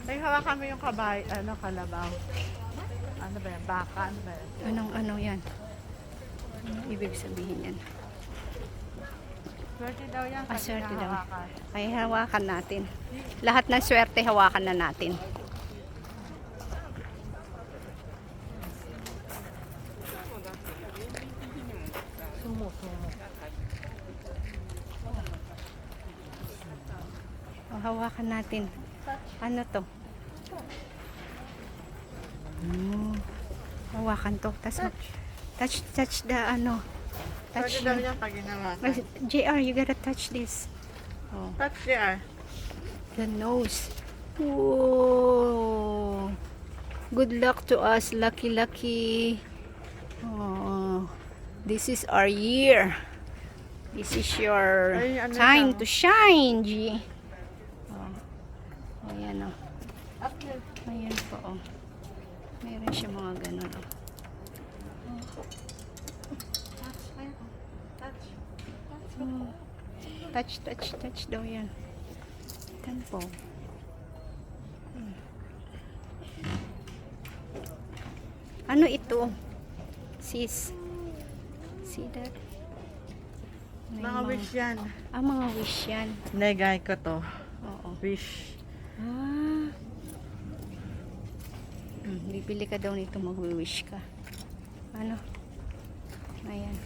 May hawakan mo yung kabay, kalabaw. Ano ba yan? Baka? Ano ba yan? Anong ano yan? Ano ibig sabihin yan? Swerte daw yan. Pag Swerte daw. hinahawakan. Ay, hawakan natin. Lahat ng swerte, hawakan na natin. Sumo. O, hawakan natin. Ano to? Hawakan to. Touch the ano. Touch Swerte daw yan pag hinahawakan. JR, you gotta touch this. Oh, Touch there. the nose. Whoa. Good luck to us. Lucky, lucky. Oh, this is our year. This is your Ay, ano time siya? to shine, G. Oh. Ayan, oh. Ayan po, oh. Meron siya mga ganun, oh. Oh. Touch daw yan. Yan po. Ano ito? Sis. See that? May Mga wish yan. mga wish yan. Negay ko to. Oo. Wish. Bibili ka daw nito, mag-wish ka. Ano? Ayan.